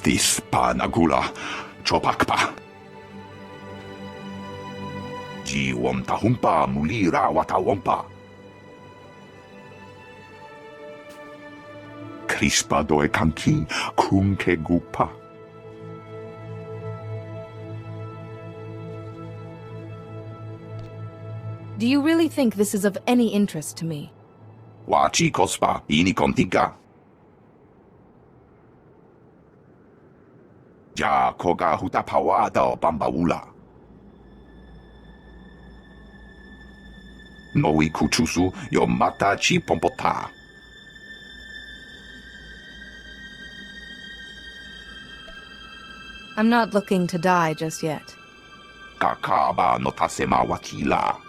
Estis pa nagula chopakpa. Jiwom tahumpa mulira watawompa. Crispa doe kanki kunke gupa. Do you really think this is of any interest to me? Wachi kospa ini kontika. Ja koga hutapawada o bambaula. Noi kuchusu yo mata chi pompota. I'm not looking to die just yet. Kakaba no tasema wakila.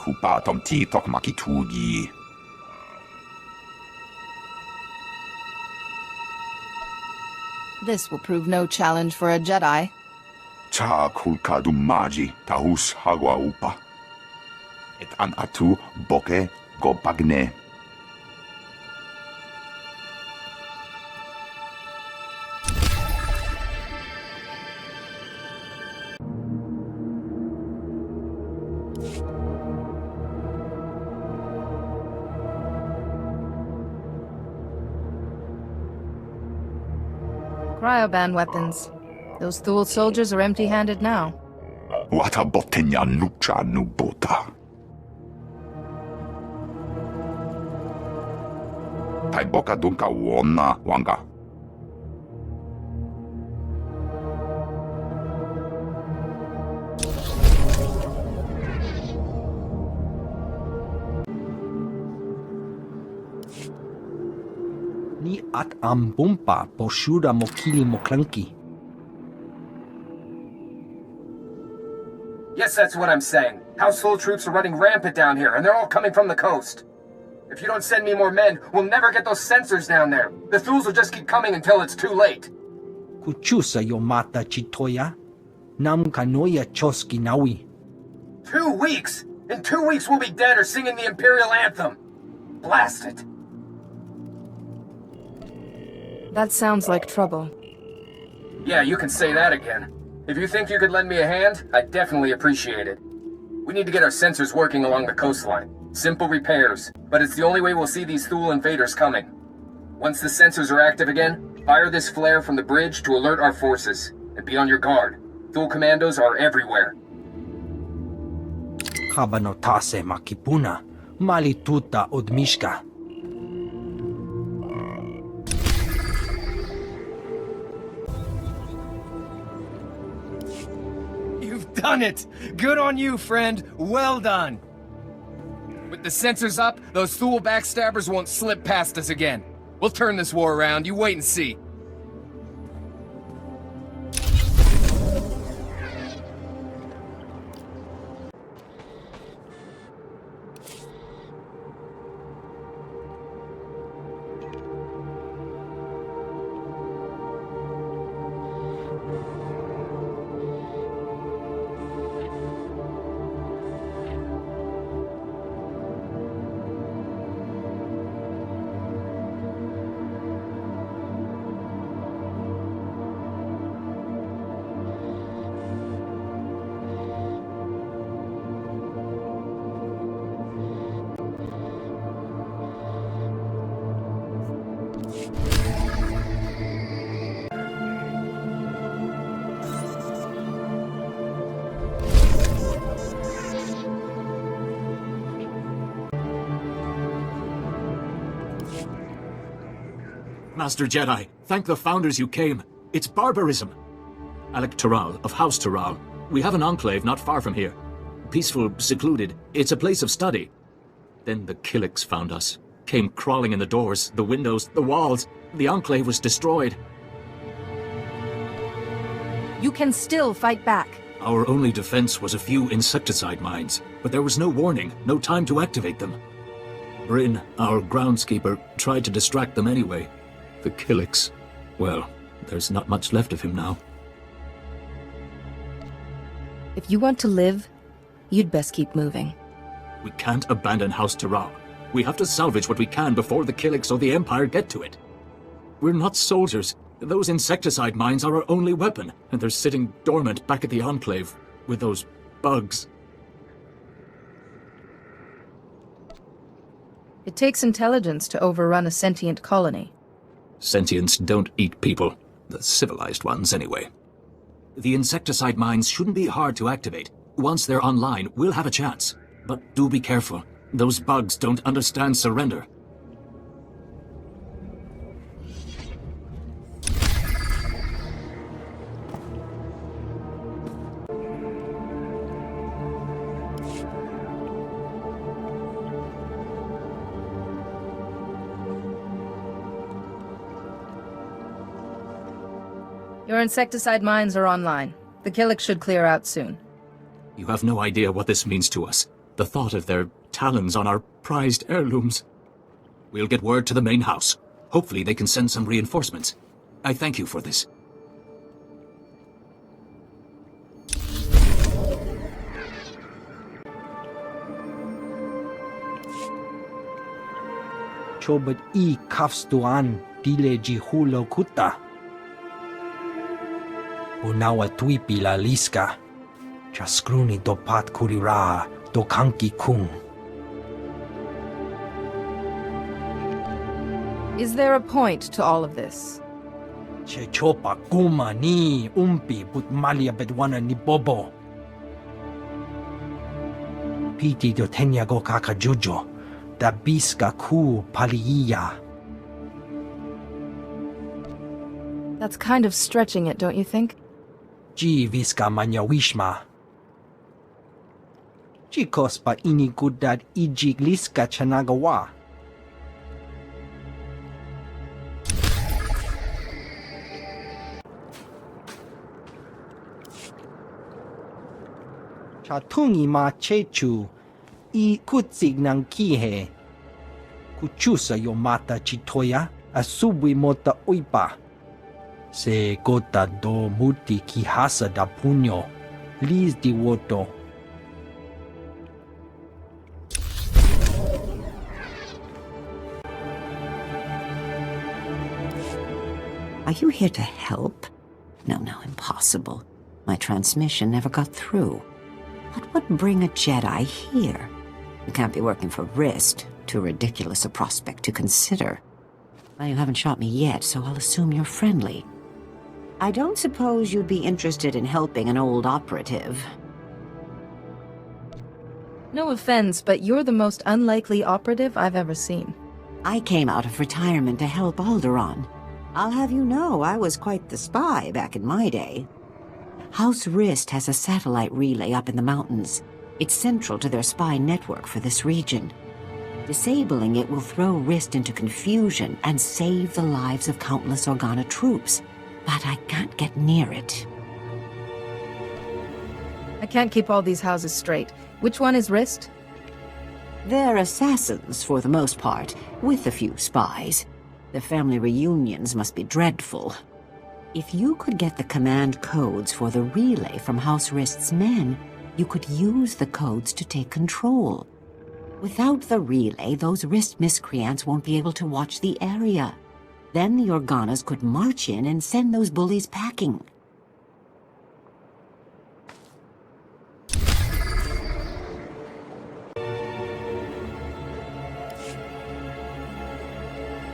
Kupa tomti tokmakitugi. This will prove no challenge for a Jedi. Cha kulka dumaji tahus hagwa upa. Et an atu boke go bagne. Cryoban weapons. Those Thule soldiers are empty-handed now. Wata botenya nucha nubota. Taiboka dunka wona wanga. Ni at ambumpa poshuda mokili moklanki. Yes, that's what I'm saying. Household troops are running rampant down here, and they're all coming from the coast. If you don't send me more men, we'll never get those sensors down there. The Thules will just keep coming until it's too late. Kuchusa yomata chitoya. Nam kanoya choski nawi. 2 weeks! In 2 weeks we'll be dead or singing the Imperial Anthem. Blast it. That sounds like trouble. Yeah, you can say that again. If you think you could lend me a hand, I'd definitely appreciate it. We need to get our sensors working along the coastline. Simple repairs, but it's the only way we'll see these Thule invaders coming. Once the sensors are active again, fire this flare from the bridge to alert our forces. And be on your guard. Thule commandos are everywhere. Kabanotase makipuna. Malituta odmishka. You've done it! Good on you, friend. Well done. With the sensors up, those Thule backstabbers won't slip past us again. We'll turn this war around. You wait and see. Master Jedi, thank the Founders you came. It's barbarism. Alec Taral of House Taral. We have an enclave not far from here. Peaceful, secluded. It's a place of study. Then the Killiks found us. Came crawling in the doors, the windows, the walls. The enclave was destroyed. You can still fight back. Our only defense was a few insecticide mines, but there was no warning, no time to activate them. Bryn, our groundskeeper, tried to distract them anyway. The Killiks, well, there's not much left of him now. If you want to live, you'd best keep moving. We can't abandon House Taral. We have to salvage what we can before the Killiks or the Empire get to it. We're not soldiers. Those insecticide mines are our only weapon, and they're sitting dormant back at the Enclave with those bugs. It takes intelligence to overrun a sentient colony. Sentients don't eat people. The civilized ones, anyway. The insecticide mines shouldn't be hard to activate. Once they're online, we'll have a chance. But do be careful. Those bugs don't understand surrender. Your insecticide mines are online. The Killik should clear out soon. You have no idea what this means to us. The thought of their talons on our prized heirlooms. We'll get word to the main house. Hopefully they can send some reinforcements. I thank you for this. Chobot I kafstuan dileji hulo kuta. Unawa tuipi la liska. Chaskruni dopat kurira dokanki kung. Is there a point to all of this? Che chopa kuma ni umpi but malia bedwana ni bobo. Piti do tenya go kakajujo. Da biska ku paliya. That's kind of stretching it, don't you think? Ji viska manya wishma. Chikos pa ini gudad ijig liska chanagawa. Chatungi ma chechu I kutsig ng kihe. Kuchusa yo mata chitoya asubwi mota uipa. Se gota do muti kihasa da punyo. Liz di woto. Are you here to help? No, impossible. My transmission never got through. What would bring a Jedi here? You can't be working for Rist. Too ridiculous a prospect to consider. Well, you haven't shot me yet, so I'll assume you're friendly. I don't suppose you'd be interested in helping an old operative. No offense, but you're the most unlikely operative I've ever seen. I came out of retirement to help Alderaan. I'll have you know I was quite the spy back in my day. House Rist has a satellite relay up in the mountains. It's central to their spy network for this region. Disabling it will throw Rist into confusion and save the lives of countless Organa troops. But I can't get near it. I can't keep all these houses straight. Which one is Rist? They're assassins for the most part, with a few spies. The family reunions must be dreadful. If you could get the command codes for the relay from House Rist's men, you could use the codes to take control. Without the relay, those Rist miscreants won't be able to watch the area. Then the Organas could march in and send those bullies packing.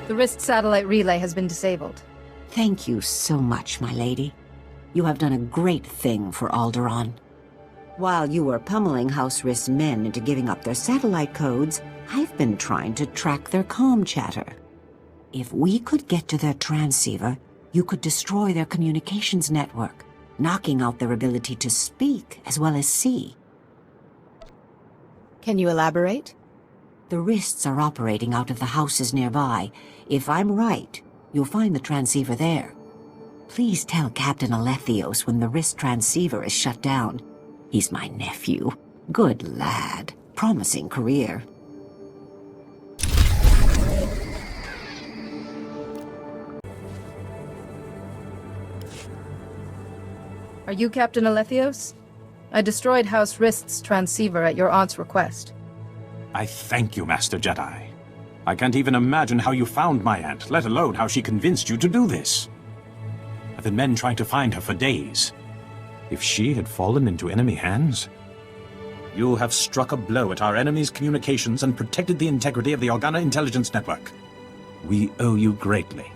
The Rist satellite relay has been disabled. Thank you so much, my lady. You have done a great thing for Alderaan. While you were pummeling House Rist's men into giving up their satellite codes, I've been trying to track their comm chatter. If we could get to their transceiver, you could destroy their communications network, knocking out their ability to speak as well as see. Can you elaborate? The Rists are operating out of the houses nearby. If I'm right, you'll find the transceiver there. Please tell Captain Alethios when the Rist transceiver is shut down. He's my nephew. Good lad. Promising career. Are you Captain Alethios? I destroyed House Rist's transceiver at your aunt's request. I thank you, Master Jedi. I can't even imagine how you found my aunt, let alone how she convinced you to do this. I've been men trying to find her for days. If she had fallen into enemy hands, you have struck a blow at our enemy's communications and protected the integrity of the Organa intelligence network. We owe you greatly.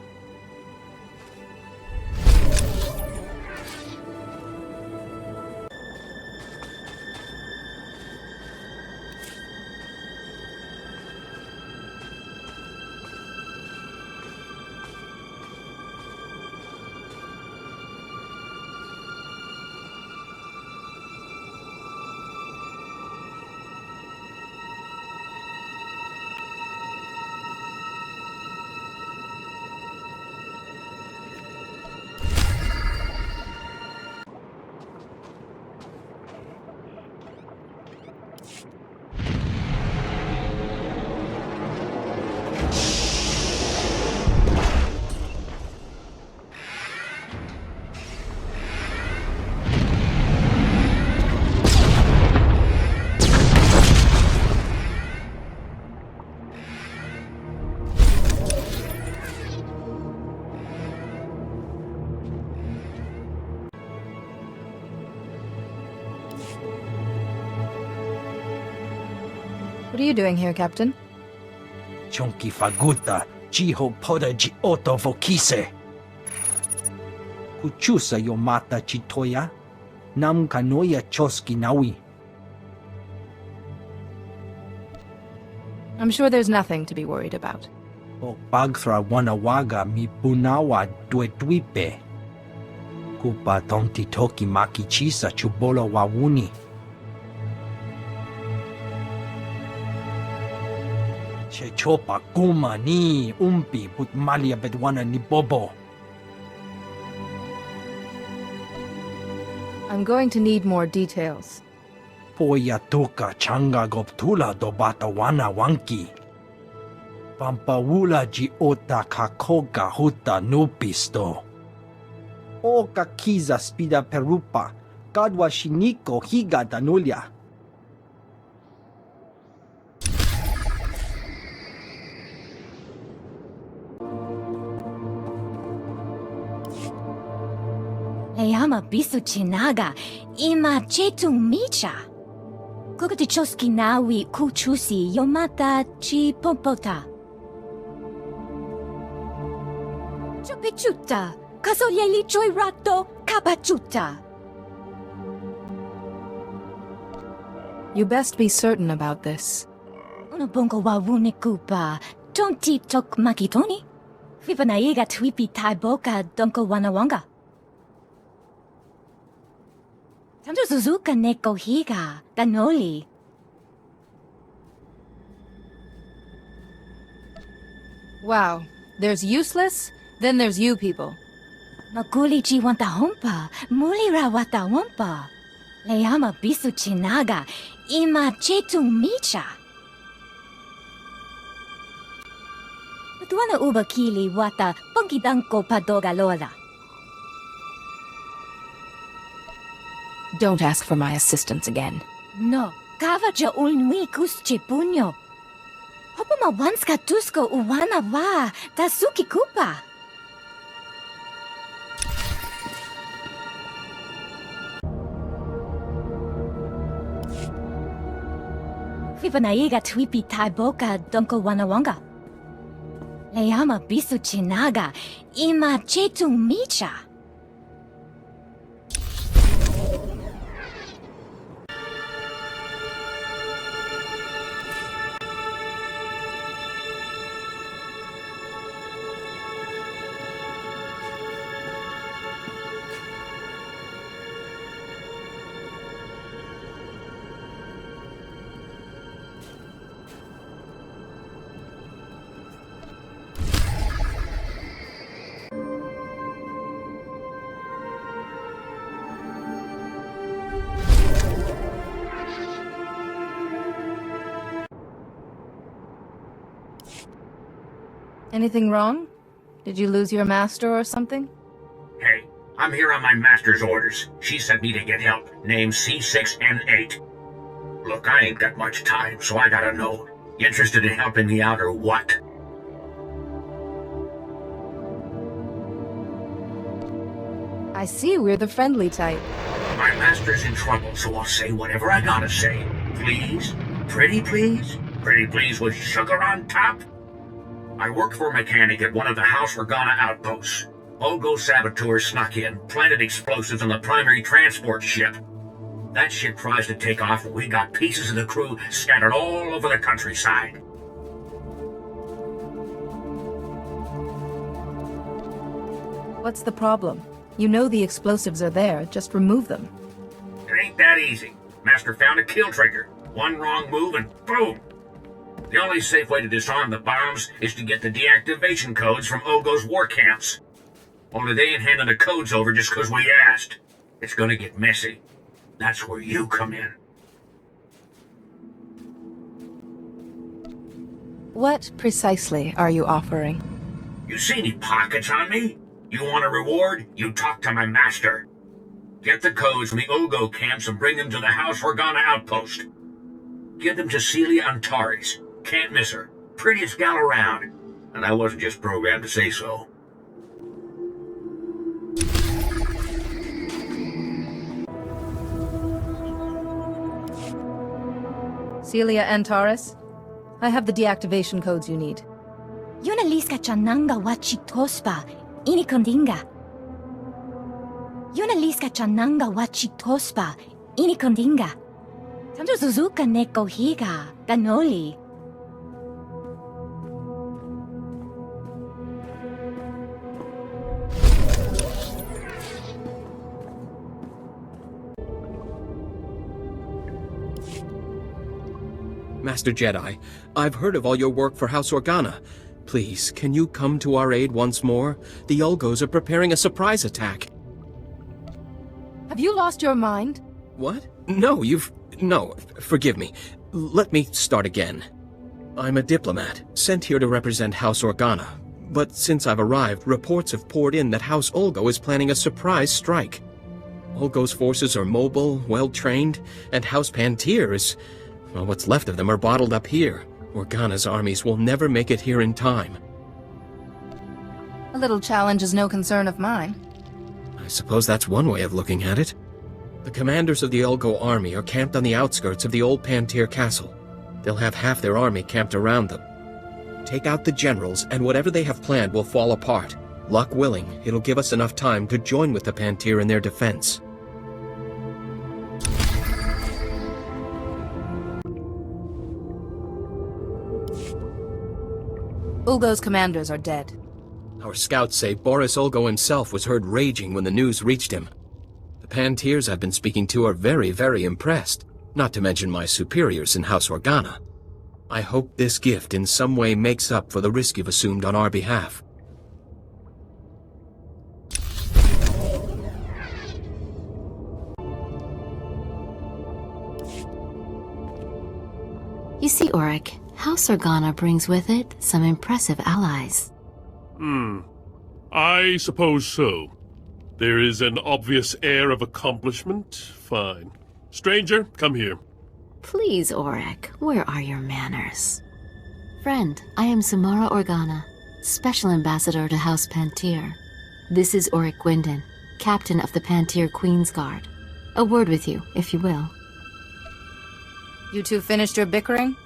What are you doing here, Captain? Chonki faguta, jiho poda ji oto vokise. Kuchusa yomata chitoya, nam kanoya choski nawi. I'm sure there's nothing to be worried about. O bagthra wanawaga mi punawa duetwipe. Kupa tonti toki maki chisa chubolo wawuni. Che chopa kuma ni umpi putmalia bedwana ni bobo. I'm going to need more details. Poya toka changa goptula do batawana wanki. Pampawula ji ota kakoga huta nupisto. Oka kiza spida perupa, kadwa shiniko higa danulia. Leyama bisu chinaga, ima chetu micha. Kukutichoski nawi kuchusi yomata chi pompota. Chupichuta, kasoyeli choy rato kapachuta. You best be certain about this. Unobongo wawune kupa, tonti tok makitoni. Fipanaiga twipi taiboka donko wanawanga. Tanto Suzuka neko higa, ganoli. Wow, there's useless, then there's you people. Maguli chi wanta hompa, mulira wata wampa. Leyama bisu chinaga, ima chetu micha. Tuana uba kili wata, pongkidanko padoga lola. Don't ask for my assistance again. No, kava ja ulnui kusche punyo. Hopama wanska tusko uwana wa, tasuki kupa. Fipanaiga twipi taiboka donko wanawanga. Leyama bisu chinaga, ima chetu micha. Anything wrong? Did you lose your master or something? Hey, I'm here on my master's orders. She sent me to get help. Name C6N8. Look, I ain't got much time, so I gotta know. You interested in helping me out or what? I see we're the friendly type. My master's in trouble, so I'll say whatever I gotta say. Please? Pretty please? Pretty please with sugar on top? I worked for a mechanic at one of the House Organa outposts. Ulgo saboteurs snuck in, planted explosives on the primary transport ship. That ship tries to take off, and we got pieces of the crew scattered all over the countryside. What's the problem? You know the explosives are there, just remove them. It ain't that easy. Master found a kill trigger. One wrong move and boom! The only safe way to disarm the bombs is to get the deactivation codes from Ulgo's war camps. Only they ain't handing the codes over just 'cause we asked. It's gonna get messy. That's where you come in. What precisely are you offering? You see any pockets on me? You want a reward? You talk to my master. Get the codes from the Ulgo camps and bring them to the House Organa outpost. Give them to Celia Antares. Can't miss her. Prettiest gal around. And I wasn't just programmed to say so. Celia Antares? I have the deactivation codes you need. Yuna liska chananga wachi tospa, ini kondinga. Yuna liska chananga wachi tospa, ini kondinga. Tanto Suzuka neko higa, ganoli. Master Jedi, I've heard of all your work for House Organa. Please, can you come to our aid once more? The Ulgos are preparing a surprise attack. Have you lost your mind? What? No, No, forgive me. Let me start again. I'm a diplomat, sent here to represent House Organa. But since I've arrived, reports have poured in that House Ulgo is planning a surprise strike. Ulgo's forces are mobile, well-trained, and House Pantir is... well, what's left of them are bottled up here. Organa's armies will never make it here in time. A little challenge is no concern of mine. I suppose that's one way of looking at it. The commanders of the Ulgo army are camped on the outskirts of the old Pantir castle. They'll have half their army camped around them. Take out the generals, and whatever they have planned will fall apart. Luck willing, it'll give us enough time to join with the Pantir in their defense. Ulgo's commanders are dead. Our scouts say Boris Ulgo himself was heard raging when the news reached him. The Pantirs I've been speaking to are very, very impressed, not to mention my superiors in House Organa. I hope this gift in some way makes up for the risk you've assumed on our behalf. You see, Auric, House Organa brings with it some impressive allies. I suppose so. There is an obvious air of accomplishment. Fine. Stranger, come here. Please, Auric, where are your manners? Friend, I am Samara Organa, Special Ambassador to House Pantir. This is Auric Gwyndon, Captain of the Pantir Queen's Guard. A word with you, if you will. You two finished your bickering?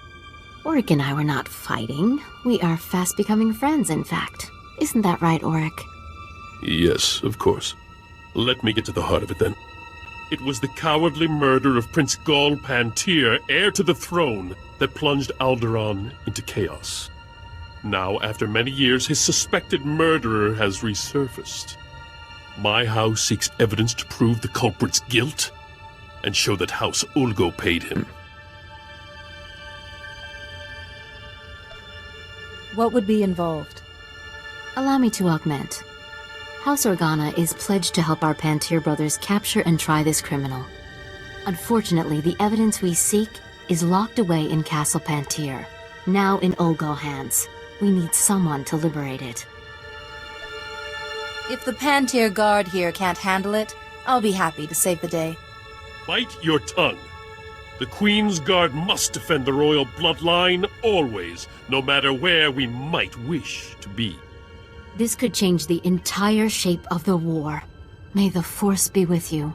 Auric and I were not fighting. We are fast becoming friends, in fact. Isn't that right, Auric? Yes, of course. Let me get to the heart of it, then. It was the cowardly murder of Prince Gol Pantir, heir to the throne, that plunged Alderaan into chaos. Now, after many years, his suspected murderer has resurfaced. My house seeks evidence to prove the culprit's guilt and show that House Ulgo paid him. What would be involved? Allow me to augment. House Organa is pledged to help our Pantir brothers capture and try this criminal. Unfortunately, the evidence we seek is locked away in Castle Pantir, now in Ulgo hands. We need someone to liberate it. If the Pantir guard here can't handle it, I'll be happy to save the day. Bite your tongue. The Queen's Guard must defend the royal bloodline, always, no matter where we might wish to be. This could change the entire shape of the war. May the Force be with you.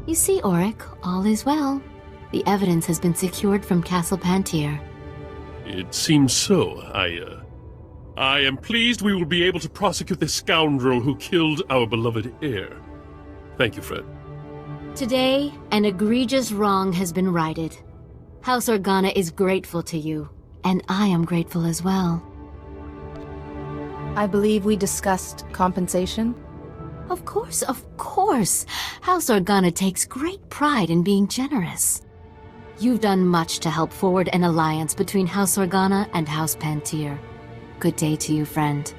You see, Auric, all is well. The evidence has been secured from Castle Pantier. It seems so. I am pleased we will be able to prosecute the scoundrel who killed our beloved heir. Thank you, Fred. Today, an egregious wrong has been righted. House Organa is grateful to you, and I am grateful as well. I believe we discussed compensation? Of course, of course. House Organa takes great pride in being generous. You've done much to help forward an alliance between House Organa and House Pantier. Good day to you, friend.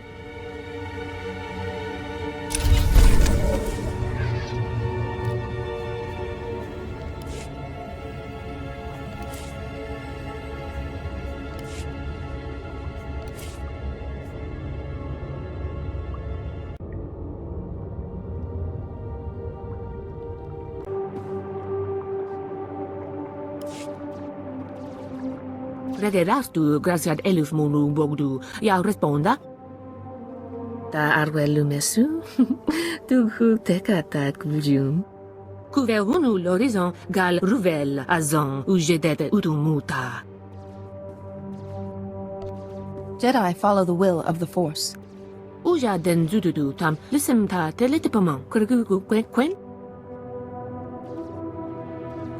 Regerastu graciad eluf munu bogdu. Ya responda? Ta arwelu mesu? Tughu tekata kujum. Kuverunu l'horizon gal ruvel azon ujedet utumuta. Jedi follow the will of the Force. Uja den zududu tam lisim ta teletipamon kurgugu quen.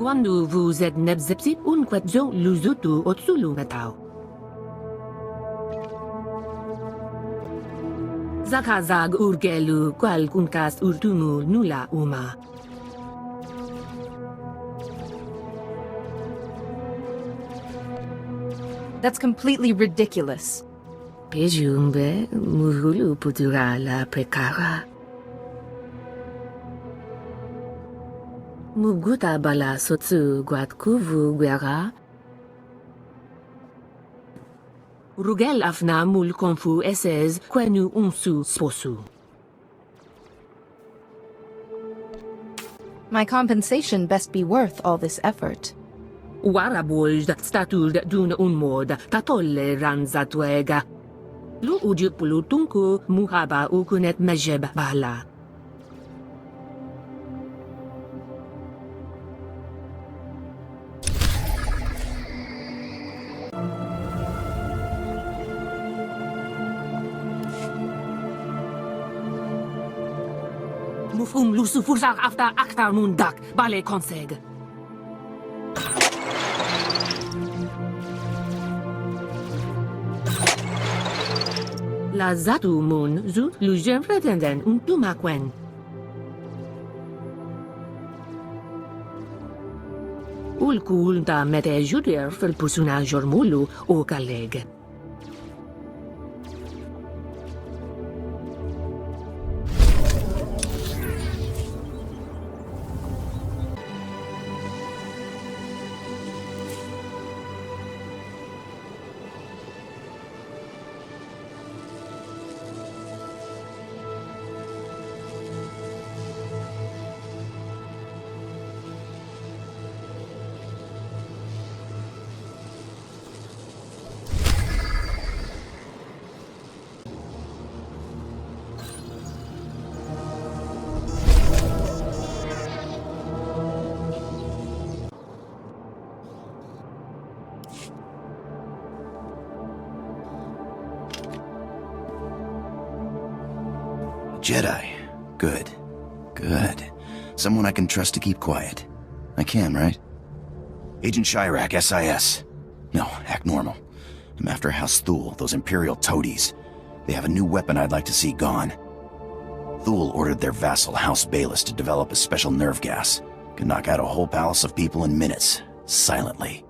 Quando vous êtes nebzepsi un quetzo luzutu otsulu metao. Zakazag urgelu qual kunkas urtumu nula uma. That's completely ridiculous. Pejumbe murulu putura la prekara. Muguta bala sotsu guatkuvu guerra. Rugel afna mul konfu esez quenu unsu sposu. My compensation best be worth all this effort. Waraboj statul dun unmod tatolle ranzatuega. Lu ujupulu tunku muhaba ukunet mejeb bala. Mufum lusu fursak after aktar mundak bale konseg. La zatu mun zu lujem pretenden tumakwen. Ulkul da mete juder fel pusuna jormulu o kaleg. Jedi. Good. Good. Someone I can trust to keep quiet. I can, right? Agent Chirac, SIS. No, act normal. I'm after House Thule, those Imperial toadies. They have a new weapon I'd like to see gone. Thule ordered their vassal, House Baliss, to develop a special nerve gas. Could knock out a whole palace of people in minutes. Silently.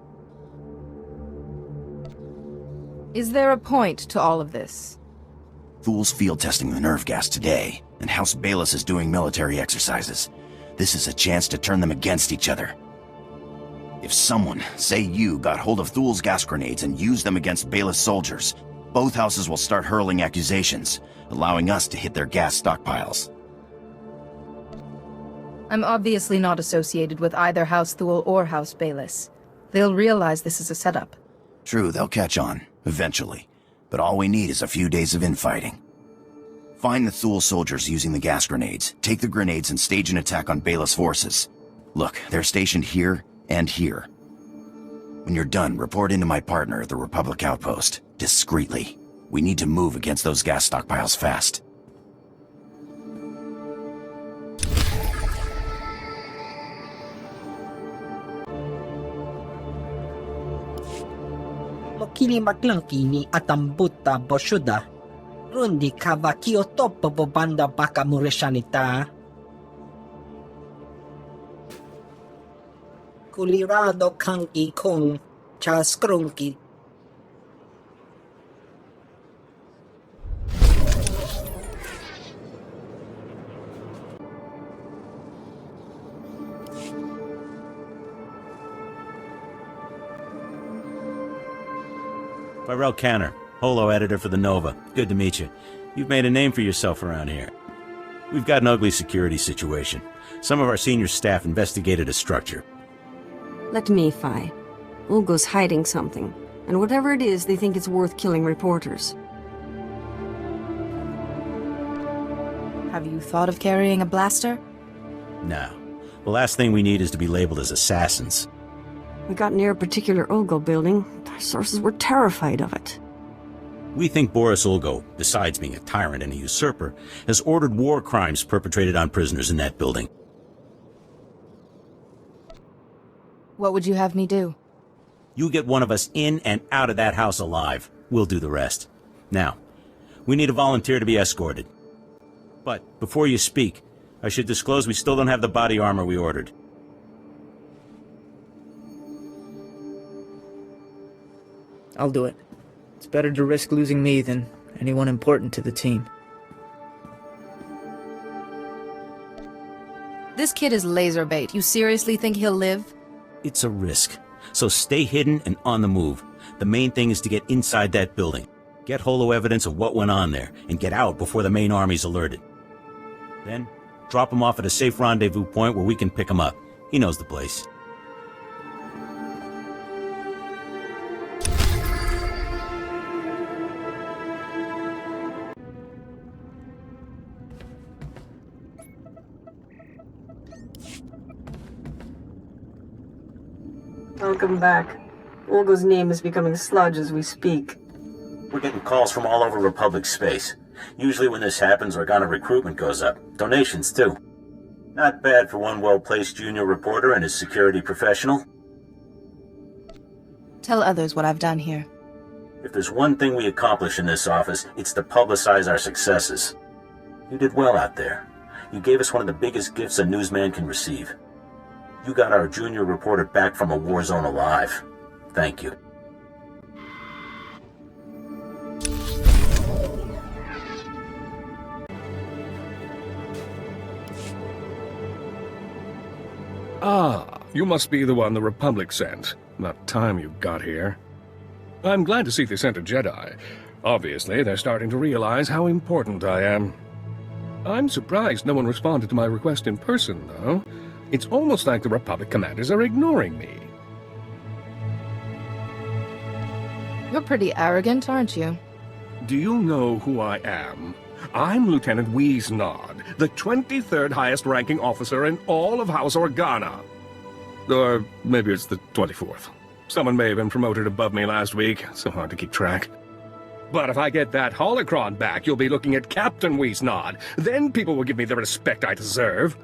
Is there a point to all of this? Thule's field testing the nerve gas today, and House Baliss is doing military exercises. This is a chance to turn them against each other. If someone, say you, got hold of Thule's gas grenades and used them against Baliss soldiers, both houses will start hurling accusations, allowing us to hit their gas stockpiles. I'm obviously not associated with either House Thule or House Baliss. They'll realize this is a setup. True, they'll catch on, eventually. But all we need is a few days of infighting. Find the Thule soldiers using the gas grenades, take the grenades and stage an attack on Baliss forces. Look, they're stationed here and here. When you're done, report into my partner at the Republic outpost, discreetly. We need to move against those gas stockpiles fast. Lokili maklangkini atambuta boshuda. Rundi kava kiotopo bobanda baka mureshanita. Kulirado kanki kong chaskrunki. Tyrell Canner, Holo editor for the Nova. Good to meet you. You've made a name for yourself around here. We've got an ugly security situation. Some of our senior staff investigated a structure. Let me, Fi. Ulgo's hiding something. And whatever it is, they think it's worth killing reporters. Have you thought of carrying a blaster? No. The last thing we need is to be labeled as assassins. We got near a particular Ulgo building. Our sources were terrified of it. We think Boris Ulgo, besides being a tyrant and a usurper, has ordered war crimes perpetrated on prisoners in that building. What would you have me do? You get one of us in and out of that house alive. We'll do the rest. Now, we need a volunteer to be escorted. But before you speak, I should disclose we still don't have the body armor we ordered. I'll do it. It's better to risk losing me than anyone important to the team. This kid is laser bait. You seriously think he'll live? It's a risk. So stay hidden and on the move. The main thing is to get inside that building. Get holo evidence of what went on there, and get out before the main army's alerted. Then, drop him off at a safe rendezvous point where we can pick him up. He knows the place. Welcome back. Ulgo's name is becoming sludge as we speak. We're getting calls from all over Republic space. Usually when this happens, Organa recruitment goes up. Donations, too. Not bad for one well-placed junior reporter and his security professional. Tell others what I've done here. If there's one thing we accomplish in this office, it's to publicize our successes. You did well out there. You gave us one of the biggest gifts a newsman can receive. You got our junior reporter back from a war zone alive. Thank you. Ah, you must be the one the Republic sent. About time you got here. I'm glad to see they sent a Jedi. Obviously, they're starting to realize how important I am. I'm surprised no one responded to my request in person, though. It's almost like the Republic commanders are ignoring me. You're pretty arrogant, aren't you? Do you know who I am? I'm Lieutenant Wiesnod, the 23rd highest-ranking officer in all of House Organa. Or maybe it's the 24th. Someone may have been promoted above me last week, so hard to keep track. But if I get that holocron back, you'll be looking at Captain Wiesnod. Then people will give me the respect I deserve.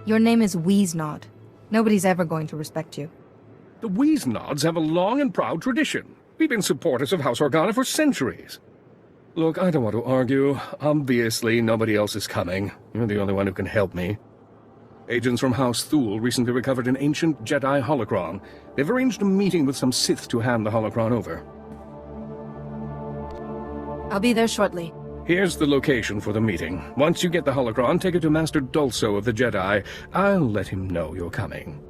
Your name is Wiesnod. Nobody's ever going to respect you. The Wiesnods have a long and proud tradition. We've been supporters of House Organa for centuries. Look, I don't want to argue. Obviously, nobody else is coming. You're the only one who can help me. Agents from House Thule recently recovered an ancient Jedi holocron. They've arranged a meeting with some Sith to hand the holocron over. I'll be there shortly. Here's the location for the meeting. Once you get the holocron, take it to Master Dulso of the Jedi. I'll let him know you're coming.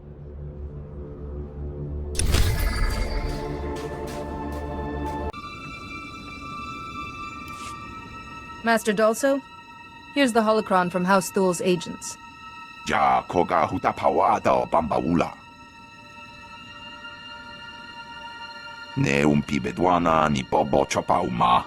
Master Dulso, here's the holocron from House Thule's agents. Ja koga hutapawada bambaula. Ne umpi bedwana ni bobo chopauma.